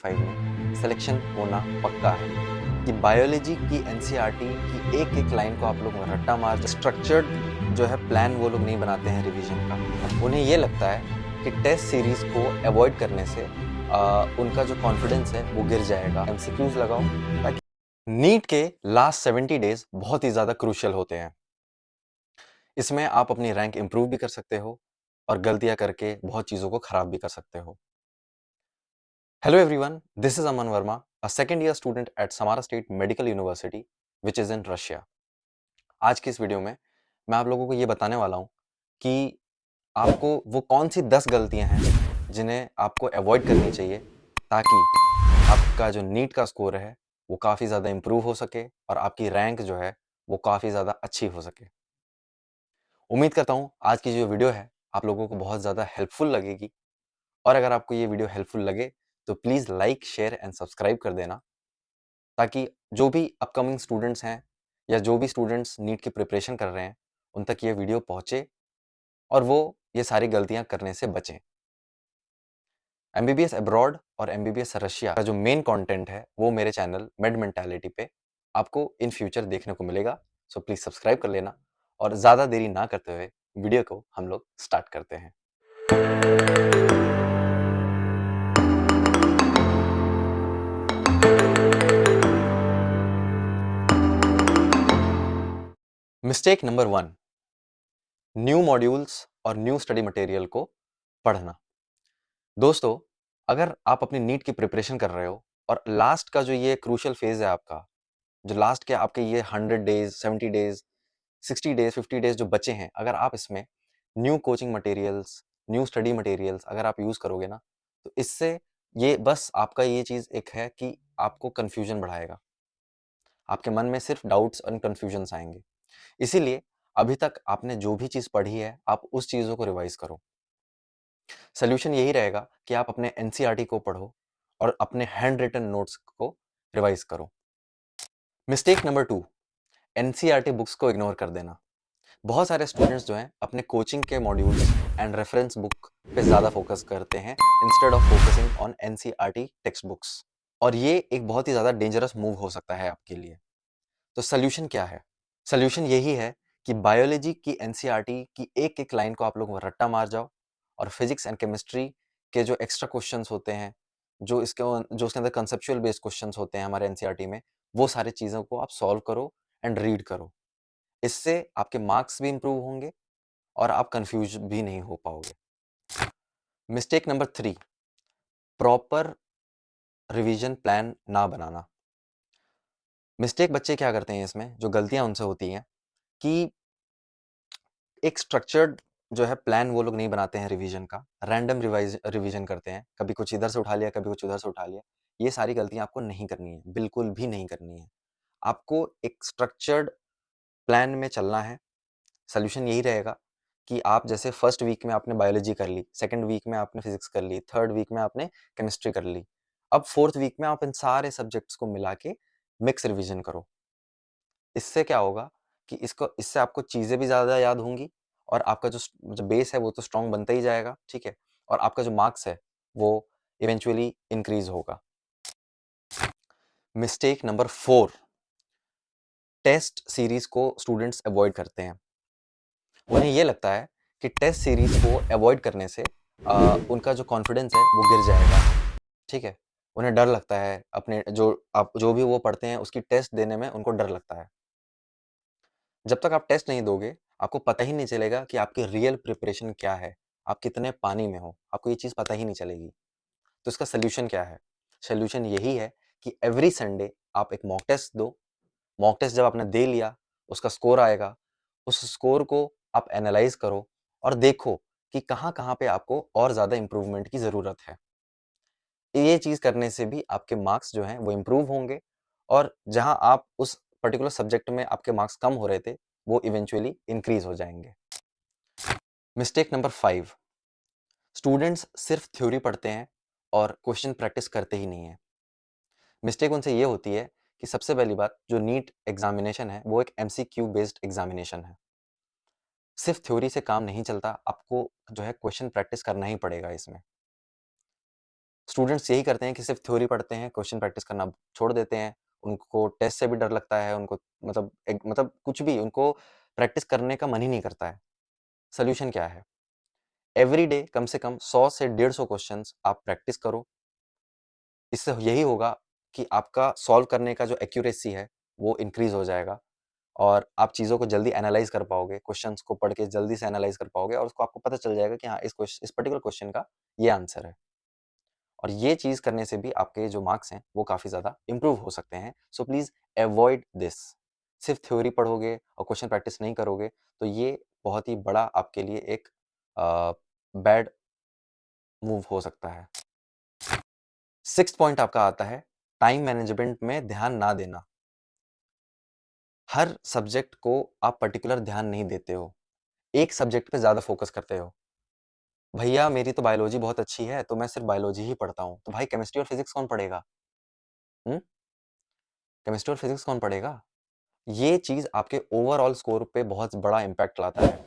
5 में सिलेक्शन होना पक्का है कि बायोलॉजी की एनसीईआरटी की एक-एक लाइन को आप लोग रट्टा मार स्ट्रक्चर्ड जो है प्लान वो लोग नहीं बनाते हैं रिवीजन का। उन्हें ये लगता है कि टेस्ट सीरीज को अवॉइड करने से उनका जो कॉन्फिडेंस है वो गिर जाएगा। एमसीक्यूज लगाओ ताकि नीट के लास्ट 70 डेज बहुत ही ज़्यादा क्रूशियल होते हैं। इसमें आप अपनी रैंक इंप्रूव भी कर सकते हो और गलतियां करके बहुत चीज़ों को खराब भी कर सकते हो। Hello everyone, this is Aman Verma, a second year student at Samara State Medical University, which is in Russia. आज की इस वीडियो में मैं आप लोगों को ये बताने वाला हूँ कि आपको वो कौन सी 10 गलतियाँ हैं जिन्हें आपको अवॉइड करनी चाहिए ताकि आपका जो नीट का स्कोर है वो काफ़ी ज़्यादा इम्प्रूव हो सके और आपकी रैंक जो है वो काफ़ी ज़्यादा अच्छी हो सके। उम्मीद करता हूँ आज की जो वीडियो है आप लोगों को बहुत ज़्यादा हेल्पफुल लगेगी और अगर आपको ये वीडियो हेल्पफुल लगे तो please like, share and subscribe कर देना ताकि जो भी अपकमिंग स्टूडेंट्स हैं या जो भी स्टूडेंट्स नीट की प्रिपरेशन कर रहे हैं उन तक ये वीडियो पहुंचे और वो ये सारी गलतियां करने से बचें। एमबीबीएस अब्रॉड और एमबीबीएस रशिया का जो मेन कंटेंट है वो मेरे चैनल मेड मेंटालिटी पे आपको इन फ्यूचर देखने को मिलेगा। सो प्लीज़ सब्सक्राइब कर लेना और ज़्यादा देरी ना करते हुए वीडियो को हम लोग स्टार्ट करते हैं। मिस्टेक नंबर 1, न्यू मॉड्यूल्स और न्यू स्टडी मटेरियल को पढ़ना। दोस्तों, अगर आप अपनी नीट की प्रिपरेशन कर रहे हो और लास्ट का जो ये क्रूशियल फेज है आपका, जो लास्ट के आपके ये 100 डेज, 70 डेज, 60 डेज, 50 डेज जो बचे हैं, अगर आप इसमें new coaching materials, new study materials अगर आप यूज करोगे ना, तो इससे ये बस आपका ये चीज एक है कि आपको कंफ्यूजन बढ़ाएगा। आपके मन में सिर्फ डाउट्स और कंफ्यूजन्स आएंगे। इसीलिए अभी तक आपने जो भी चीज पढ़ी है, आप उस चीजों को रिवाइज करो। सोल्यूशन यही रहेगा कि आप अपने एनसीईआरटी को पढ़ो और अपने हैंड रिटन नोट्स को रिवाइज करो। मिस्टेक नंबर 2, एनसीईआरटी बुक्स को इग्नोर कर देना। बहुत सारे स्टूडेंट्स जो हैं अपने कोचिंग के मॉड्यूल्स एंड रेफरेंस बुक पे ज़्यादा फोकस करते हैं instead of focusing on NCERT text books, और ये एक बहुत ही ज़्यादा डेंजरस मूव हो सकता है आपके लिए। तो सोल्यूशन क्या है? सोल्यूशन यही है कि बायोलॉजी की एनसीईआरटी की एक एक लाइन को आप लोग रट्टा मार जाओ और फिजिक्स एंड केमिस्ट्री के जो एक्स्ट्रा क्वेश्चंस होते हैं, जो उसके अंदर कंसेप्चुअल बेस्ड क्वेश्चंस होते हैं हमारे एनसीईआरटी में, वो सारी चीज़ों को आप सॉल्व करो एंड रीड करो। इससे आपके मार्क्स भी इंप्रूव होंगे और आप कंफ्यूज भी नहीं हो पाओगे। Mistake number 3, proper revision plan ना बनाना। मिस्टेक बच्चे क्या करते हैं इसमें, जो गलतियां उनसे होती हैं कि एक स्ट्रक्चर्ड जो है प्लान वो लोग नहीं बनाते हैं रिवीजन का, रैंडम रिवीजन करते हैं, कभी कुछ इधर से उठा लिया, कभी कुछ उधर से उठा लिया। ये सारी गलतियां आपको नहीं करनी है, बिल्कुल भी नहीं करनी है। आपको एक स्ट्रक्चर्ड प्लान में चलना है। सोल्यूशन यही रहेगा कि आप जैसे फर्स्ट वीक में आपने बायोलॉजी कर ली, सेकंड वीक में आपने फिजिक्स कर ली, थर्ड वीक में आपने केमिस्ट्री कर ली, अब फोर्थ वीक में आप इन सारे सब्जेक्ट्स को मिला के मिक्स रिवीजन करो। इससे क्या होगा कि इससे आपको चीज़ें भी ज़्यादा याद होंगी और आपका जो बेस है वो तो स्ट्रॉन्ग बनता ही जाएगा, ठीक है? और आपका जो मार्क्स है वो इवेंचुअली इंक्रीज होगा। मिस्टेक नंबर 4, टेस्ट सीरीज को स्टूडेंट्स अवॉइड करते हैं। उन्हें ये लगता है कि टेस्ट सीरीज को अवॉइड करने से उनका जो कॉन्फिडेंस है वो गिर जाएगा, ठीक है? उन्हें डर लगता है, अपने जो भी वो पढ़ते हैं उसकी टेस्ट देने में उनको डर लगता है। जब तक आप टेस्ट नहीं दोगे, आपको पता ही नहीं चलेगा कि आपकी रियल प्रिपरेशन क्या है, आप कितने पानी में हो, आपको ये चीज़ पता ही नहीं चलेगी। तो इसका सॉल्यूशन क्या है? सॉल्यूशन यही है कि एवरी संडे आप एक मॉक टेस्ट दो। मॉक टेस्ट जब आपने दे लिया, उसका स्कोर आएगा, उस स्कोर को आप एनालाइज करो और देखो कि कहाँ-कहाँ पे आपको और ज़्यादा इम्प्रूवमेंट की ज़रूरत है। ये चीज़ करने से भी आपके मार्क्स जो हैं वो इम्प्रूव होंगे और जहाँ आप उस पर्टिकुलर सब्जेक्ट में आपके मार्क्स कम हो रहे थे, वो इवेंचुअली इंक्रीज हो जाएंगे। मिस्टेक नंबर 5, स्टूडेंट्स सिर्फ थ्योरी पढ़ते हैं और क्वेश्चन प्रैक्टिस करते ही नहीं है। मिस्टेक उनसे ये होती है कि सबसे पहली बात, जो नीट एग्जामिनेशन है वो एक एमसीक्यू बेस्ड एग्जामिनेशन है। सिर्फ थ्योरी से काम नहीं चलता, आपको जो है क्वेश्चन प्रैक्टिस करना ही पड़ेगा इसमें। स्टूडेंट्स यही करते हैं कि सिर्फ थ्योरी पढ़ते हैं, क्वेश्चन प्रैक्टिस करना छोड़ देते हैं, उनको टेस्ट से भी डर लगता है, उनको मतलब कुछ भी उनको प्रैक्टिस करने का मन ही नहीं करता है। सोल्यूशन क्या है? एवरी डे कम से कम 100 से 150 क्वेश्चंस आप प्रैक्टिस करो। इससे यही होगा कि आपका सॉल्व करने का जो एक्यूरेसी है वो इंक्रीज हो जाएगा और आप चीज़ों को जल्दी एनालाइज कर पाओगे, क्वेश्चंस को पढ़ के जल्दी से एनालाइज कर पाओगे और उसको आपको पता चल जाएगा कि हाँ इस पर्टिकुलर क्वेश्चन का ये आंसर है। और ये चीज़ करने से भी आपके जो मार्क्स हैं वो काफ़ी ज़्यादा इंप्रूव हो सकते हैं। So please avoid this. सिर्फ थ्योरी पढ़ोगे और क्वेश्चन प्रैक्टिस नहीं करोगे तो ये बहुत ही बड़ा आपके लिए एक बैड मूव हो सकता है। 6th पॉइंट आपका आता है टाइम मैनेजमेंट में ध्यान ना देना। हर सब्जेक्ट को आप पर्टिकुलर ध्यान नहीं देते हो, एक सब्जेक्ट पे ज़्यादा फोकस करते हो। भैया मेरी तो बायोलॉजी बहुत अच्छी है तो मैं सिर्फ बायोलॉजी ही पढ़ता हूँ, तो भाई केमिस्ट्री और फिजिक्स कौन पढ़ेगा? केमिस्ट्री और फिजिक्स कौन पढ़ेगा? ये चीज़ आपके ओवरऑल स्कोर पे बहुत बड़ा इम्पैक्ट लाता है।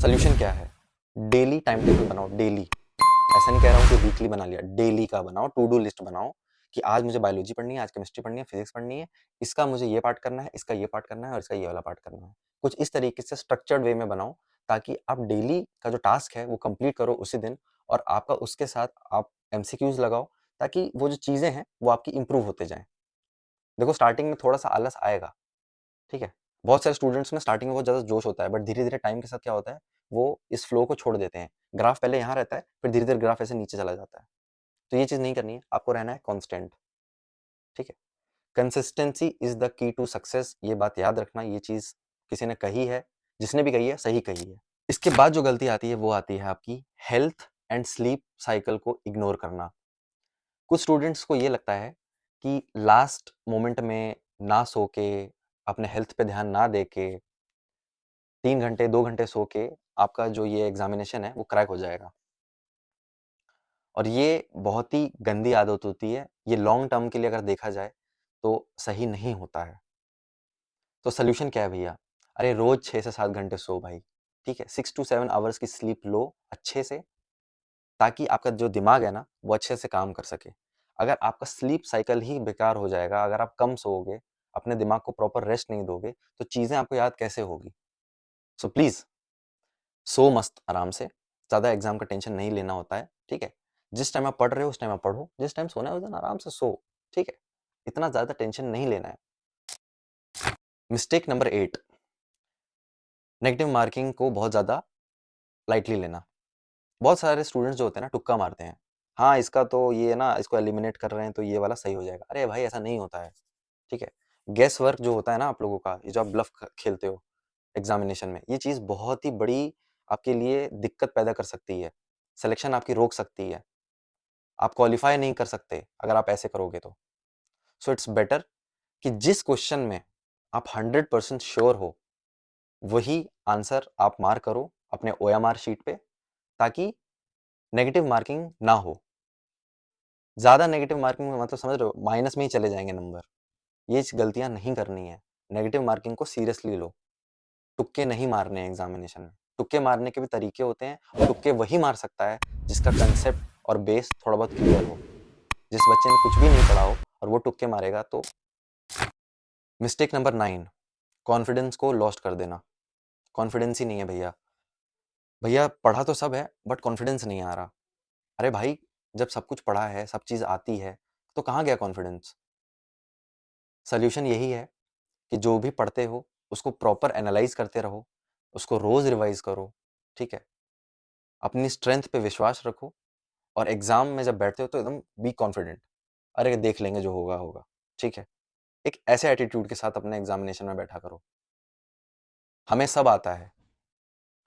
सोल्यूशन क्या है? डेली टाइम टेबल बनाओ, डेली। ऐसा नहीं कह रहा हूँ कि वीकली बना लिया, डेली का बनाओ, टू डू लिस्ट बनाओ कि आज मुझे बायोलॉजी पढ़नी है, आज केमिस्ट्री पढ़नी है, फिजिक्स पढ़नी है, इसका मुझे ये पार्ट करना है, इसका ये पार्ट करना है और इसका ये वाला पार्ट करना है। कुछ इस तरीके से स्ट्रक्चर्ड वे में बनाओ ताकि आप डेली का जो टास्क है वो कंप्लीट करो उसी दिन और आपका उसके साथ आप एमसीक्यूज लगाओ ताकि वो जो चीज़ें हैं वो आपकी इंप्रूव होते जाएं। देखो स्टार्टिंग में थोड़ा सा आलस आएगा, ठीक है? बहुत सारे स्टूडेंट्स में स्टार्टिंग में बहुत ज़्यादा जोश होता है बट धीरे-धीरे टाइम के साथ क्या होता है, वो इस फ्लो को छोड़ देते हैं। ग्राफ पहले यहाँ रहता है, फिर धीरे-धीरे ग्राफ ऐसे नीचे चला जाता है। तो ये चीज़ नहीं करनी है, आपको रहना है कांस्टेंट, ठीक है? Consistency is the key to success, ये बात याद रखना, ये चीज़ किसी ने कही है, जिसने भी कही है, सही कही है। इसके बाद जो गलती आती है, वो आती है आपकी हेल्थ एंड स्लीप साइकिल को इग्नोर करना। कुछ स्टूडेंट्स को ये लगता है कि लास्ट मोमेंट में ना सो के, अपने हेल्थ पे ध्यान ना दे के 3 घंटे, 2 घंटे सो के आपका जो ये एग्ज़ामिनेशन है, वो क्रैक हो जाएगा। और ये बहुत ही गंदी आदत होती है, ये लॉन्ग टर्म के लिए अगर देखा जाए, तो सही नहीं होता है। तो सॉल्यूशन क्या है भैया? अरे रोज़ 6 से 7 घंटे सो भाई, ठीक है? 6 टू 7 आवर्स की स्लीप लो अच्छे से, ताकि आपका जो दिमाग है ना, वो अच्छे से काम कर सके। अगर आपका स्लीप साइकिल ही बेकार हो जाएगा, अगर आप कम सोओगे, अपने दिमाग को प्रॉपर रेस्ट नहीं दोगे, तो चीज़ें आपको याद कैसे होगी? सो प्लीज़ सो मस्त आराम से, ज़्यादा एग्जाम का टेंशन नहीं लेना होता है, ठीक है? जिस टाइम आप पढ़ रहे हो उस टाइम आप पढ़ो, जिस टाइम सोना है उस दिन आराम से सो, ठीक है? इतना ज़्यादा टेंशन नहीं लेना है। मिस्टेक नंबर 8, नेगेटिव मार्किंग को बहुत ज़्यादा लाइटली लेना। बहुत सारे स्टूडेंट्स जो होते हैं ना तुक्का मारते हैं, हाँ इसका तो ये है ना, इसको एलिमिनेट कर रहे हैं तो ये वाला सही हो जाएगा। अरे भाई ऐसा नहीं होता है, ठीक है? गेस वर्क जो होता है ना आप लोगों का, ये जो आप ब्लफ खेलते हो एग्जामिनेशन में, ये चीज़ बहुत ही बड़ी आपके लिए दिक्कत पैदा कर सकती है, सिलेक्शन आपकी रोक सकती है, आप क्वालिफाई नहीं कर सकते अगर आप ऐसे करोगे तो। सो इट्स बेटर कि जिस क्वेश्चन में आप 100% श्योर हो, वही आंसर आप मार्क करो अपने ओएमआर शीट पे, ताकि नेगेटिव मार्किंग ना हो। ज़्यादा नेगेटिव मार्किंग में मतलब समझ रहे हो, माइनस में ही चले जाएंगे नंबर। ये गलतियां नहीं करनी है, नेगेटिव मार्किंग को सीरियसली लो। तुक्के नहीं मारने हैं एग्जामिनेशन में, तुक्के मारने के भी तरीके होते हैं और तुक्के वही मार सकता है जिसका कंसेप्ट और बेस थोड़ा बहुत क्लियर हो। जिस बच्चे ने कुछ भी नहीं पढ़ा हो और वो तुक्के मारेगा तो। मिस्टेक नंबर 9, कॉन्फिडेंस को लॉस्ट कर देना। कॉन्फिडेंस ही नहीं है भैया, भैया पढ़ा तो सब है बट कॉन्फिडेंस नहीं आ रहा। अरे भाई जब सब कुछ पढ़ा है, सब चीज़ आती है, तो कहाँ गया कॉन्फिडेंस? सोल्यूशन यही है कि जो भी पढ़ते हो उसको प्रॉपर एनालाइज करते रहो, उसको रोज रिवाइज करो, ठीक है? अपनी स्ट्रेंथ पे विश्वास रखो और एग्जाम में जब बैठते हो तो एकदम बी कॉन्फिडेंट, अरे देख लेंगे जो होगा होगा, ठीक है? एक ऐसे एटीट्यूड के साथ अपने एग्जामिनेशन में बैठा करो। हमें सब आता है,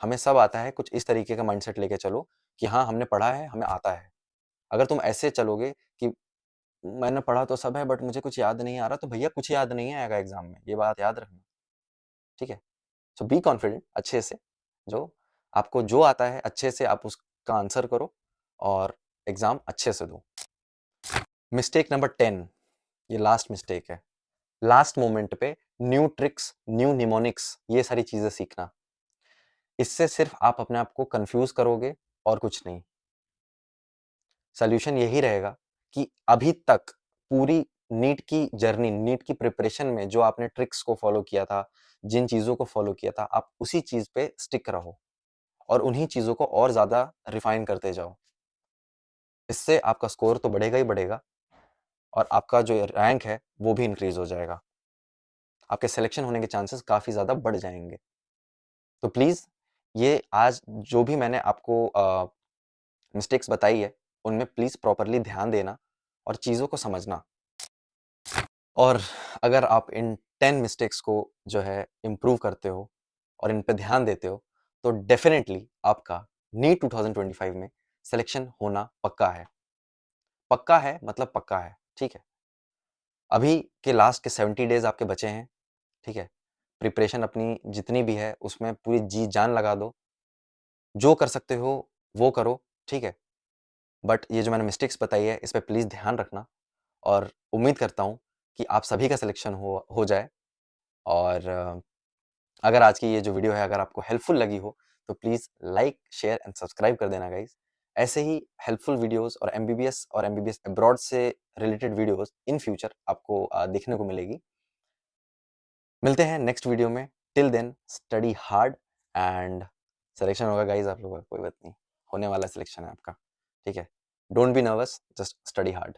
हमें सब आता है, कुछ इस तरीके का माइंडसेट लेके चलो कि हाँ हमने पढ़ा है, हमें आता है। अगर तुम ऐसे चलोगे कि मैंने पढ़ा तो सब है बट मुझे कुछ याद नहीं आ रहा, तो भैया कुछ याद नहीं आएगा एग्जाम में, ये बात याद रखना, ठीक है? सो बी कॉन्फिडेंट अच्छे से, जो आपको जो आता है अच्छे से आप उसका आंसर करो और एग्जाम अच्छे से दो। मिस्टेक नंबर 10, ये लास्ट मिस्टेक है, लास्ट मोमेंट पे न्यू ट्रिक्स, न्यू निमोनिक्स, ये सारी चीजें सीखना। इससे सिर्फ आप अपने आप को कंफ्यूज करोगे और कुछ नहीं। सॉल्यूशन यही रहेगा कि अभी तक पूरी नीट की जर्नी, नीट की प्रिपरेशन में जो आपने ट्रिक्स को फॉलो किया था, जिन चीज़ों को फॉलो किया था, आप उसी चीज़ पे स्टिक रहो और उन्हीं चीज़ों को और ज़्यादा रिफाइन करते जाओ। इससे आपका स्कोर तो बढ़ेगा ही बढ़ेगा और आपका जो रैंक है वो भी इंक्रीज हो जाएगा। आपके सिलेक्शन होने के चांसेस काफ़ी ज़्यादा बढ़ जाएंगे। तो प्लीज़ ये आज जो भी मैंने आपको मिस्टेक्स बताई है, उनमें प्लीज़ प्रॉपरली ध्यान देना और चीज़ों को समझना। और अगर आप इन 10 मिस्टेक्स को जो है इम्प्रूव करते हो और इन पे ध्यान देते हो, तो डेफिनेटली आपका नीट 2025 में सिलेक्शन होना पक्का है। पक्का है मतलब पक्का है, ठीक है? अभी के लास्ट के 70 डेज़ आपके बचे हैं, ठीक है? प्रिपरेशन अपनी जितनी भी है, उसमें पूरी जी जान लगा दो। जो कर सकते हो, वो करो, ठीक है? बट ये जो मैंने मिस्टेक्स बताई है, इस पे प्लीज़ ध्यान रखना और उम्मीद करता हूँ कि आप सभी का सिलेक्शन हो जाए। और अगर आज की ये जो वीडियो है अगर आपको हेल्पफुल लगी हो तो please like, share and subscribe कर देना गाइस। ऐसे ही हेल्पफुल वीडियोस और एमबीबीएस अब्रॉड से रिलेटेड वीडियोस इन फ्यूचर आपको देखने को मिलेगी। मिलते हैं नेक्स्ट वीडियो में। Till then study hard and selection होगा गाइस आप लोगों का, कोई बात नहीं, होने वाला सिलेक्शन है आपका, ठीक है? Don't be nervous, just study hard.